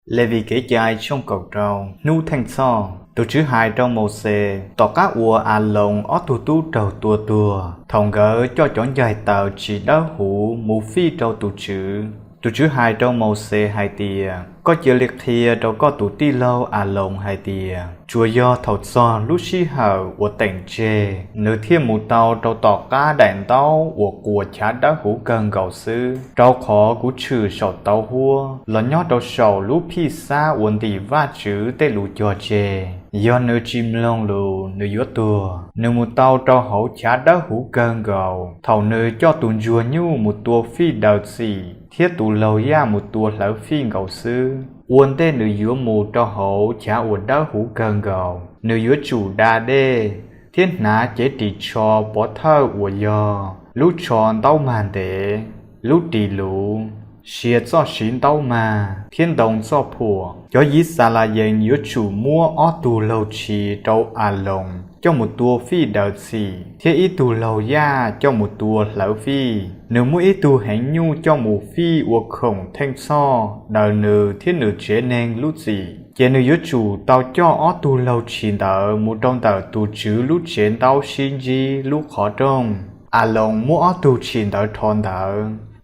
Lê vì kể dài trong cầu trầu, nu thanh so, tổ chữ hai trong màu xê, tỏ các ua à lồng ó tù tu trầu tua, thòng gỡ cho chọn dài tàu chỉ đá hủ mù phi trầu tổ chữ hai trong màu xê hai tìa, có chữ liệt thìa trầu có tù ti lâu à lồng hai tìa, chùa do thầu so lúc xí hở của tỉnh chê, nữ thiên mù tàu trầu tỏ cá đèn tàu của chá đá hủ cần gạo sư, trầu khó của trừ sầu tàu hua, lần nhót trầu sầu lúc phi xa uốn tì va chữ tê lù cho chê. Do nữ chim lông lù, nữ yếu tùa, nữ một tàu trao hậu chá đá hủ cơn gầu, thầu nữ cho tùn dùa nhu một tùa phi đào xì, thiết tù lâu ya một tùa lão phi gầu sư. Uốn tê nữ yếu mù trao hậu chá uốn đá hủ cơn gầu, nữ yếu chủ đa đê, thiết ná chế trì cho bỏ thơ uốn do, lúc tròn tàu màn tế, lúc trì lũ. Xìa cho xin tàu mà, thiên đồng cho phùa, cho dĩ xa là dành nhớ chủ mua ó tù lâu trì trâu à lồng, cho một tùa phi đợt xì, thế ý tù lâu ya cho một tùa lão phi, nếu mỗi ý tù hãnh nhu cho một phi uộc khổng thanh so, đời nữ thiên nữ chế nên lúc gì. Chế nữ nhớ chủ tàu cho ó tù lâu trì đỡ một trong tờ tù chứ lúc chế tàu xin gì lúc khó trông, à lồng mua ó tù trì đỡ thôn đỡ.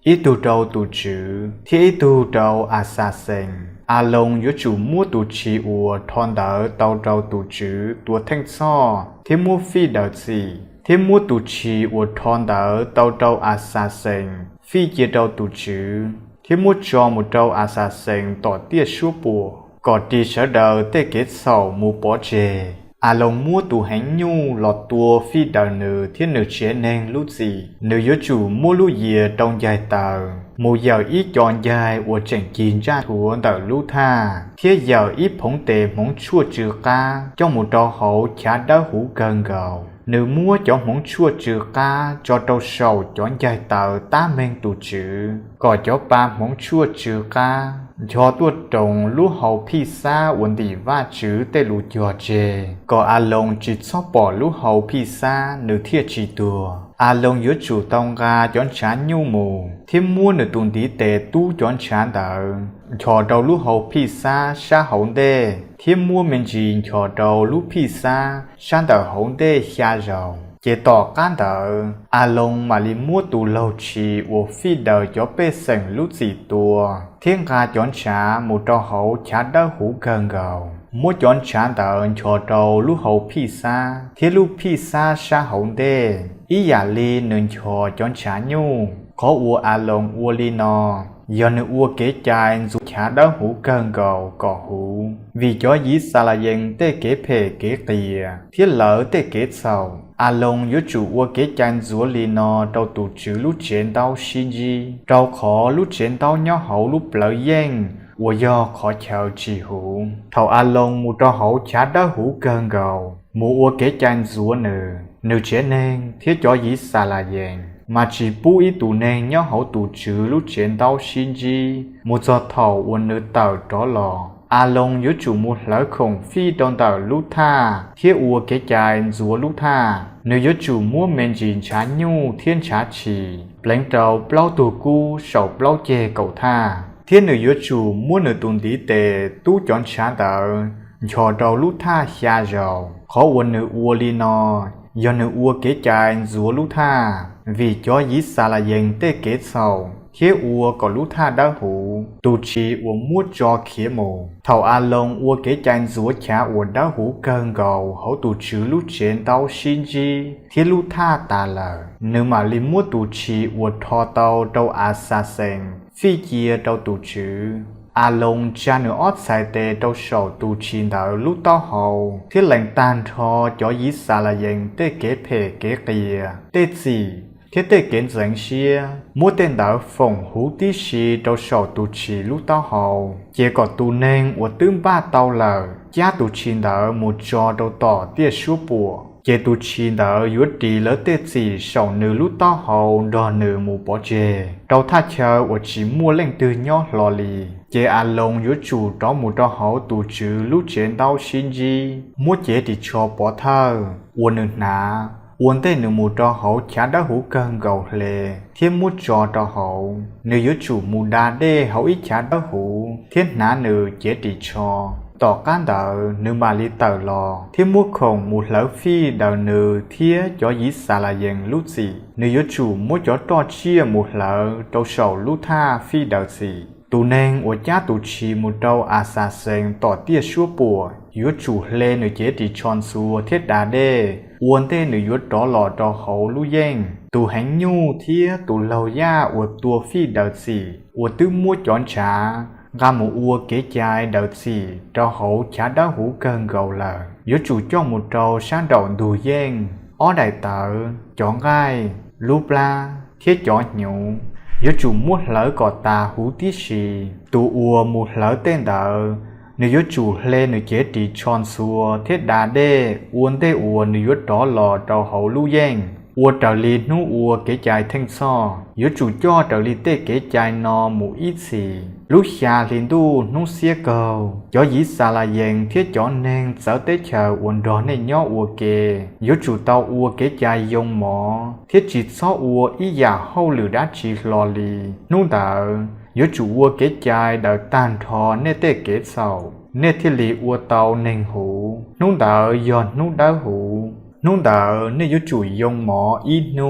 Ít tu trâu tu chữ, thì ít tu trâu à xa sinh. À lông yếu chủ mua tu chi ua thon đỡ tàu trâu tu chữ tua thanh so, thì mua phi đỡ gì. Thì mua tu chi ua thon đỡ tàu trâu à xa sinh, phi chia trâu tu chữ. Thì mua cho một trâu à xa sinh tỏ tia số bùa, có đi sở đỡ tê kết sầu mù bỏ chê. À lông mua tù hánh nhu lọt tua phi đờ nữ thiên nữ chế nên lúc gì. Nữ yếu chủ mua lúc dìa trong dài tờ. Mù giàu ít chọn dài của chẳng chín ra thua tờ lúc tha. Thiết giàu ít phóng tệ mong chua trừ ca. Cho một trò hậu chá đá hủ gần gầu. Nữ mua cho mong chua trừ ca. Cho trâu sầu chọn dài tờ tá men tù chữ. Có cho ba mong chua trừ ca. Cho tuột trồng lũ hậu phi xa uốn tỉ va chữ tê lũ cho chê. Có à lông chỉ sóp bỏ lũ hậu phi xa nữ thiệt chỉ tùa. À lông yếu chủ tông ga chọn chán nhu mù. Thêm mua nữ tùn tí tê tu chọn chán đỡ. Cho đầu lũ hậu phi xa xa hổng đê. Thêm mua mình chỉ cho đầu lũ phi xa xa đỡ hổng đê xa rồng. Chế tỏ cán đỡ, à lông mà li mua tù lâu trì của phi đỡ cho bê sành lúc gì tùa. Thiên gà chọn trả một trò hậu chá đỡ hủ gần gầu. Mua chọn trả đỡ cho trâu lúc hậu phi xa, thế lúc phi xa xa hậu đê. Ý giả li nâng cho chọn trả nhu, có ua à lông ua li nò. Do nữ ua kế chai dù chá đỡ hủ gần gầu cỏ hủ. Vì cho dĩ xa là dân tê kế phê kế tìa, thiết lỡ tê kế sầu. À lông yếu chủ ua kế chanh rúa lì nò trâu tù chữ lúc trên tao xin gì. Trâu khó lúc trên tao nhỏ hậu lúc lỡ dân, ua do khó chào trì hủ. Thầu à lông mù trâu hậu chá đá hủ cơn gầu, mù ua kế chanh rúa nữ chế nên thiết cho dĩ xa là dân. Mà chỉ bú ý tù nên nhỏ hậu tù chữ lúc trên tao xin gì. Mù do thầu ua nữ tàu tró lò. À lông yếu chủ một lỡ khổng phi trong tờ lúc tha, thiết ua kế chai rúa lúc tha. Nếu yếu chủ mua men dìn chá nhu thiên chá trì, lãnh trầu blau tù cu sầu blau chê cầu tha. Thiết nếu yếu chủ mua nửa tuần tí tề tu chọn chá tờ, cho trầu lúc tha xa rầu, khó ua nửa ua li nò, do nửa ua kế chai rúa lúc tha, vì cho dĩ xa là dân tê kế sầu. Khế ua có lũ tha đá hủ, tù chi ua mua cho khế mù. Thầu à lông ua kế chanh rúa chá ua đá hủ cơn gầu, hậu tù chữ lũ trên tàu xin chi, thiết lũ tha tà lờ. Nếu mà li mua tù chi ua thò tàu trâu à xa sen, phi chia trâu tù chữ. À lông cha nữ ót xài tê trâu sầu tù chi đỡ lũ tàu hậu, thiết lệnh tàn thò cho dĩ xa là dân tê kế phê kế kìa, tê gì. Thế tê kiến dẫn xìa, mua tên đỡ phòng hú tí xì trâu sầu tù trì lúc tao hầu. Chỉ có tù nên của tương ba tao lờ, giá tù trì đỡ một trò trâu tỏ tiết số bùa. Chỉ tù trì đỡ yếu trì lỡ tê gì sầu nữ lúc tao hầu đò nữ mù bỏ chê. Trâu tha chờ của chỉ mua lên từ nhỏ lò lì. Chỉ à lông yếu chủ tró một trò hầu tù trừ lúc trên tao xin gì. Mua chế thì cho bỏ thơ, ua nữ ná. uốn tê nữ mù trò hậu chả đã hú cơn gầu lề thiên mút trò hậu nữ yếu chủ mù đà đê hậu ít chả đã hú thiên ná nữ chế trị cho tỏ can đỡ nữ mà li tờ lò thiên mút khổng mù lỡ phi đờ nữ thía cho dí xà là dần lút gì nữ yếu chủ mút cho trò chia mù lỡ trâu sầu lút tha phi đờ gì tù neng ở cha tù chi một trâu à xa sen tỏ tia xua bùa yếu chủ lê nữ chế trị tròn xua thiết đà đê uốn tê nữ yếu trò lò trò hậu lũ yên tù hánh nhu thía tù lâu ya ở tua phi đợt gì ở tư mua chọn trả gà mù ua kế chai đợt gì trò hậu chả đá hũ cơn gầu lờ yếu chủ cho một trâu sáng đầu đù yên ó đại tợ chọn gai lúp la thiết chọn nhũ yếu chủ mua lỡ cỏ tà hú tí xì tù ua một lỡ tên đỡ nếu yếu chủ lên nếu chế trị tròn xua thiết đà đê uốn tê ua nếu yếu đó lò trò hậu lưu yên ua trở lì nú ua kế chai thanh so yếu chủ cho trở lì tê kế chai no mù ít xì lúc xa liền tu nú xía cầu cho dĩ xa là dền thiết cho nên sở tế chờ uốn đó nên nhỏ ua kê yếu chủ tao ua kế chai dông mỏ thiết chỉ so ua ý giả hâu lử đá chỉ lò lì nú đỡ yếu chủ ua kế chai đỡ tàn thò nê tê kế sầu nê thiết lì ua tàu nền hủ nú đỡ giòn nú đỡ hủ nú đỡ nê yếu chủ dông mỏ ít nú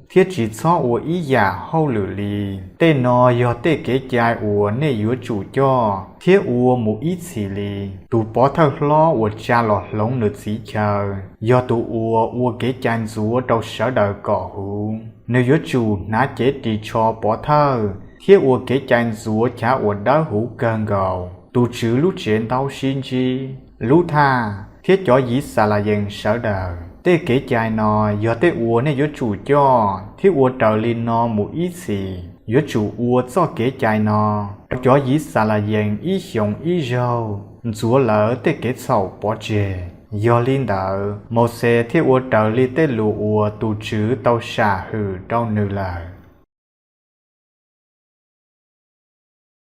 thiết chỉ so ua ý giả hâu lử lì tê nò giò tê kế chai ua nê yếu chủ cho thiết ua một ít xì lì tù bó thơ lo ua cha lọt lông nửa xí chờ do tù ua kế chai rúa đâu sở đỡ cỏ hủ nê yếu chủ ná chế trị cho bó thơ thiết ua kế chai rúa cha ua đỡ hủ cơn gầu tù chữ lúc trên tao xin chi lúc tha thiết cho dĩ xà là dần sở đờ tê kế chai nò do tê ua nê yếu chủ cho thiết ua trở lên nó một ít xì yếu chủ ua cho kế chai nò cho dĩ xà là dần ý hiong ý râu rúa lỡ tê kế sầu bỏ chê do linh đỡ một xe thiết ua trở lên tê lù ua tù chữ tao xà hừ trong nư lời